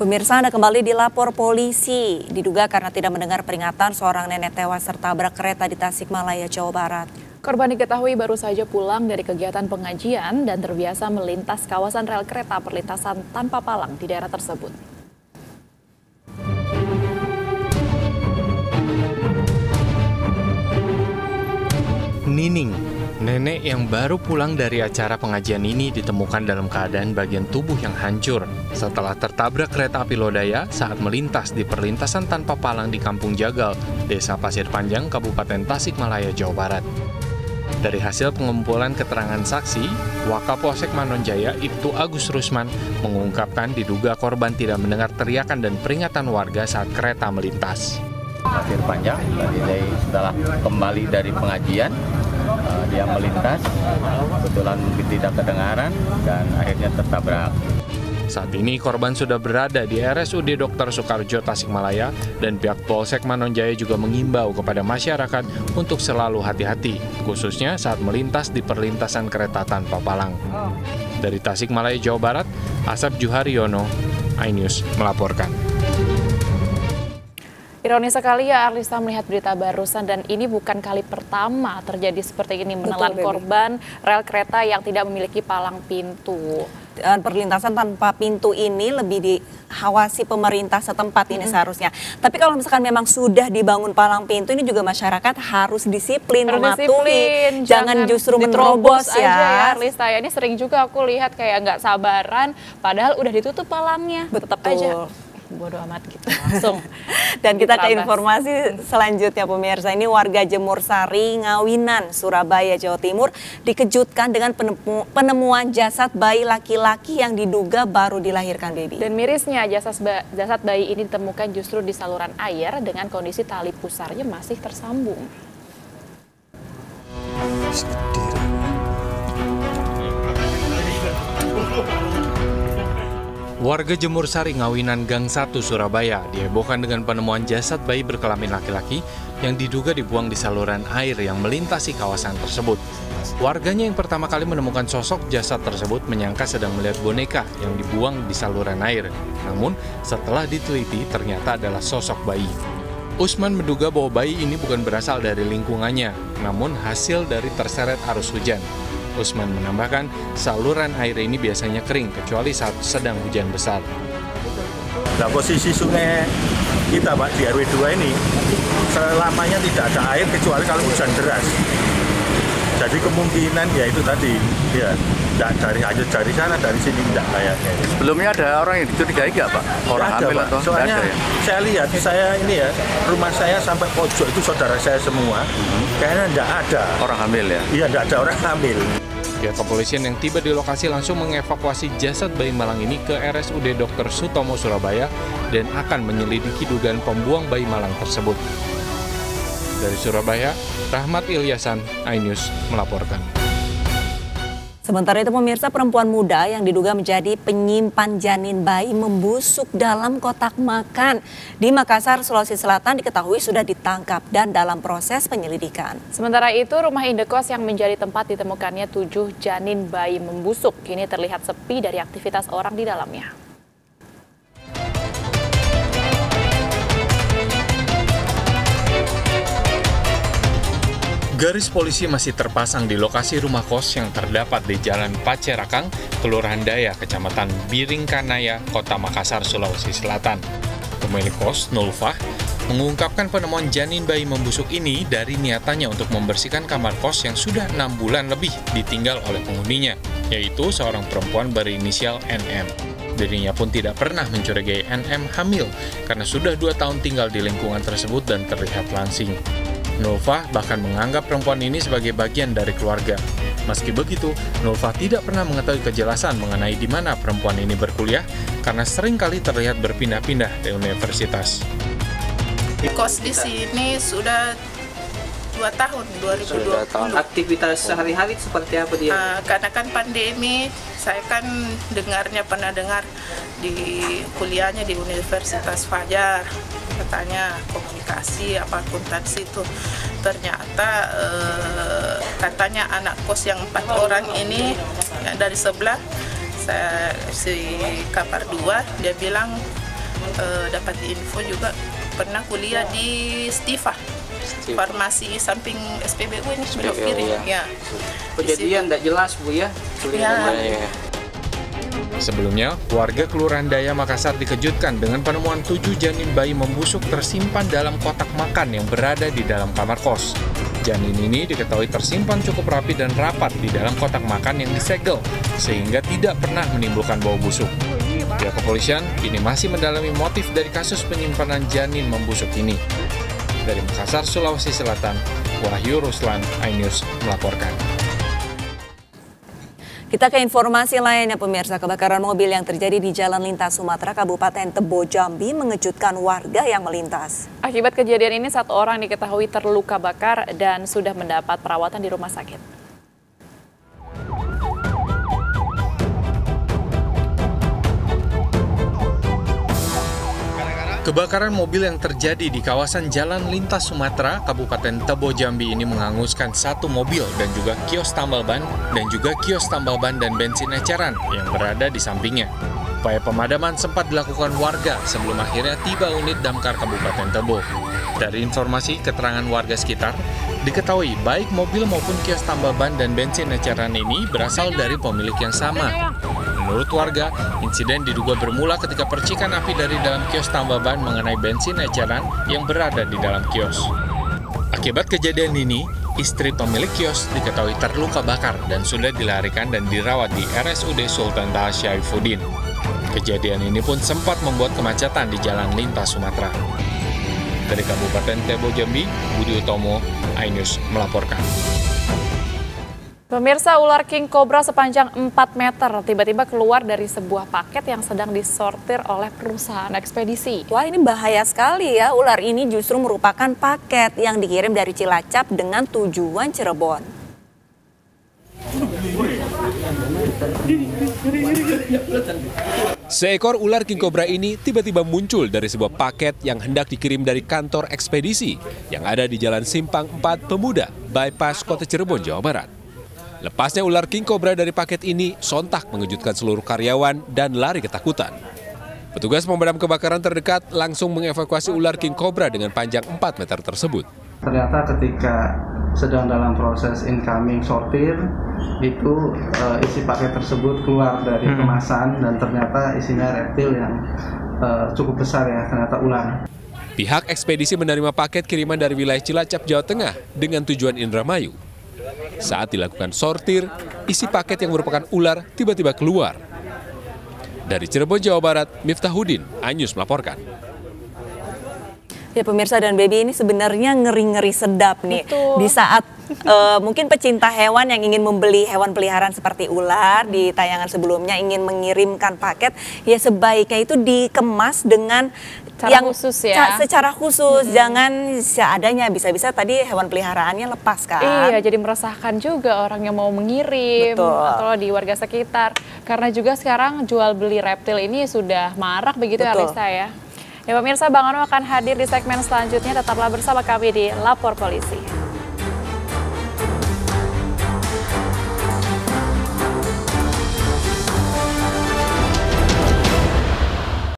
Pemirsa, Anda kembali dilapor polisi. Diduga karena tidak mendengar peringatan seorang nenek tewas tertabrak kereta di Tasikmalaya, Jawa Barat. Korban diketahui baru saja pulang dari kegiatan pengajian dan terbiasa melintas kawasan rel kereta perlintasan tanpa palang di daerah tersebut. Nining, nenek yang baru pulang dari acara pengajian ini ditemukan dalam keadaan bagian tubuh yang hancur setelah tertabrak kereta api Lodaya saat melintas di perlintasan tanpa palang di Kampung Jagal, Desa Pasir Panjang, Kabupaten Tasikmalaya, Jawa Barat. Dari hasil pengumpulan keterangan saksi, Wakapolsek Manonjaya Ibtu Agus Rusman mengungkapkan diduga korban tidak mendengar teriakan dan peringatan warga saat kereta melintas. Pasir Panjang, tadi setelah kembali dari pengajian, dia melintas, kebetulan mungkin tidak kedengaran dan akhirnya tertabrak. Saat ini korban sudah berada di RSUD Dr. Soekarjo Tasikmalaya dan pihak Polsek Manonjaya juga mengimbau kepada masyarakat untuk selalu hati-hati, khususnya saat melintas di perlintasan kereta tanpa palang. Dari Tasikmalaya, Jawa Barat, Asep Juharyono, iNews melaporkan. Ironis sekali ya Arlista melihat berita barusan dan ini bukan kali pertama terjadi seperti ini, menelan korban rel kereta yang tidak memiliki palang pintu. Dan perlintasan tanpa pintu ini lebih diawasi pemerintah setempat ini seharusnya. Tapi kalau misalkan memang sudah dibangun palang pintu, ini juga masyarakat harus disiplin, mematuhi, jangan justru menerobos ya. Arlista, ya ini sering juga aku lihat kayak nggak sabaran, padahal udah ditutup palangnya, tetap aja bodo amat gitu langsung. Dan kita ke informasi selanjutnya pemirsa, ini warga Jemur Sari, Ngawinan, Surabaya, Jawa Timur dikejutkan dengan penemuan jasad bayi laki-laki yang diduga baru dilahirkan baby. Dan mirisnya jasad bayi ini ditemukan justru di saluran air dengan kondisi tali pusarnya masih tersambung. Warga Jemur Sari, Ngawinan, Gang 1, Surabaya dihebohkan dengan penemuan jasad bayi berkelamin laki-laki yang diduga dibuang di saluran air yang melintasi kawasan tersebut. Warganya yang pertama kali menemukan sosok jasad tersebut menyangka sedang melihat boneka yang dibuang di saluran air. Namun, setelah diteliti ternyata adalah sosok bayi. Usman menduga bahwa bayi ini bukan berasal dari lingkungannya, namun hasil dari terseret arus hujan. Usman menambahkan, saluran air ini biasanya kering kecuali saat sedang hujan besar. Nah, posisi sungai kita Pak di RW 2 ini selamanya tidak ada air kecuali kalau hujan deras. Jadi kemungkinan ya itu tadi, ya dari sana dari sini tidak kayaknya. Sebelumnya ada orang yang dicurigai nggak Pak? Orang ada, hamil Pak. atau soalnya ada ya? Saya lihat, saya ini ya, rumah saya sampai pojok itu saudara saya semua. Kayaknya tidak ada. Orang hamil ya? Iya, tidak ada orang hamil. Pihak kepolisian yang tiba di lokasi langsung mengevakuasi jasad bayi malang ini ke RSUD Dr. Sutomo, Surabaya dan akan menyelidiki dugaan pembuang bayi malang tersebut. Dari Surabaya, Rahmat Ilyasan, iNews melaporkan. Sementara itu pemirsa, perempuan muda yang diduga menjadi penyimpan janin bayi membusuk dalam kotak makan di Makassar, Sulawesi Selatan diketahui sudah ditangkap dan dalam proses penyelidikan. Sementara itu rumah indekos yang menjadi tempat ditemukannya 7 janin bayi membusuk kini terlihat sepi dari aktivitas orang di dalamnya. Garis polisi masih terpasang di lokasi rumah kos yang terdapat di Jalan Pacerakang, Kelurahan Daya, Kecamatan Biringkanaya, Kota Makassar, Sulawesi Selatan. Pemilik kos, Nulfah, mengungkapkan penemuan janin bayi membusuk ini dari niatannya untuk membersihkan kamar kos yang sudah 6 bulan lebih ditinggal oleh penghuninya, yaitu seorang perempuan berinisial NM. Dirinya pun tidak pernah mencurigai NM hamil karena sudah 2 tahun tinggal di lingkungan tersebut dan terlihat langsing. Nulfah bahkan menganggap perempuan ini sebagai bagian dari keluarga. Meski begitu, Nulfah tidak pernah mengetahui kejelasan mengenai di mana perempuan ini berkuliah karena sering kali terlihat berpindah-pindah di universitas. Kos di sini sudah 2 tahun, 2020. Aktivitas sehari-hari seperti apa dia? Karena kan pandemi, saya kan pernah dengar di kuliahnya di Universitas Fajar, katanya komunikasi apa akuntansi itu. Ternyata katanya anak kos yang 4 orang ini yang dari sebelah, si kamar 2, dia bilang dapat info juga pernah kuliah di Stiva, farmasi samping SPBU ini belok kiri. Ya. Kejadian tidak jelas Bu ya. Ya. Sebelumnya, warga Kelurahan Daya Makassar dikejutkan dengan penemuan 7 janin bayi membusuk tersimpan dalam kotak makan yang berada di dalam kamar kos. Janin ini diketahui tersimpan cukup rapi dan rapat di dalam kotak makan yang disegel, sehingga tidak pernah menimbulkan bau busuk. Pihak kepolisian kini masih mendalami motif dari kasus penyimpanan janin membusuk ini. Dari Makassar, Sulawesi Selatan, Wahyu Ruslan, iNews melaporkan. Kita ke informasi lainnya pemirsa, kebakaran mobil yang terjadi di Jalan Lintas Sumatera, Kabupaten Tebo, Jambi mengejutkan warga yang melintas. Akibat kejadian ini 1 orang diketahui terluka bakar dan sudah mendapat perawatan di rumah sakit. Kebakaran mobil yang terjadi di kawasan Jalan Lintas Sumatera, Kabupaten Tebo, Jambi ini menghanguskan 1 mobil dan juga kios tambal ban dan bensin eceran yang berada di sampingnya. Upaya pemadaman sempat dilakukan warga sebelum akhirnya tiba unit damkar Kabupaten Tebo. Dari informasi keterangan warga sekitar, diketahui baik mobil maupun kios tambal ban dan bensin eceran ini berasal dari pemilik yang sama. Menurut warga, insiden diduga bermula ketika percikan api dari dalam kios tambal ban mengenai bensin eceran yang berada di dalam kios. Akibat kejadian ini, istri pemilik kios diketahui terluka bakar dan sudah dilarikan dan dirawat di RSUD Sultan Taha Syaifuddin. Kejadian ini pun sempat membuat kemacetan di Jalan Lintas Sumatera. Dari Kabupaten Tebo, Jambi, Budi Utomo, iNews melaporkan. Pemirsa, ular king cobra sepanjang 4 meter tiba-tiba keluar dari sebuah paket yang sedang disortir oleh perusahaan ekspedisi. Wah, ini bahaya sekali ya. Ular ini justru merupakan paket yang dikirim dari Cilacap dengan tujuan Cirebon. Seekor ular king cobra ini tiba-tiba muncul dari sebuah paket yang hendak dikirim dari kantor ekspedisi yang ada di Jalan Simpang 4 Pemuda, Bypass Kota Cirebon, Jawa Barat. Lepasnya ular king cobra dari paket ini sontak mengejutkan seluruh karyawan dan lari ketakutan. Petugas pemadam kebakaran terdekat langsung mengevakuasi ular king cobra dengan panjang 4 meter tersebut. Ternyata ketika sedang dalam proses incoming sortir, itu isi paket tersebut keluar dari kemasan dan ternyata isinya reptil yang cukup besar ya, ternyata ular. Pihak ekspedisi menerima paket kiriman dari wilayah Cilacap, Jawa Tengah dengan tujuan Indramayu. Saat dilakukan sortir, isi paket yang merupakan ular tiba-tiba keluar. Dari Cirebon, Jawa Barat, Miftahudin, iNews melaporkan. Ya pemirsa dan baby, ini sebenarnya ngeri-ngeri sedap nih. Betul. Di saat mungkin pecinta hewan yang ingin membeli hewan peliharaan seperti ular, di tayangan sebelumnya ingin mengirimkan paket, ya sebaiknya itu dikemas dengan khusus ya. Secara khusus, jangan seadanya. Bisa-bisa tadi hewan peliharaannya lepas kan. Iya, jadi meresahkan juga orang yang mau mengirim. Betul. Atau di warga sekitar. Karena juga sekarang jual beli reptil ini sudah marak begitu. Betul. Ya Alisa ya. Ya pemirsa, Bang Ano akan hadir di segmen selanjutnya. Tetaplah bersama kami di Lapor Polisi.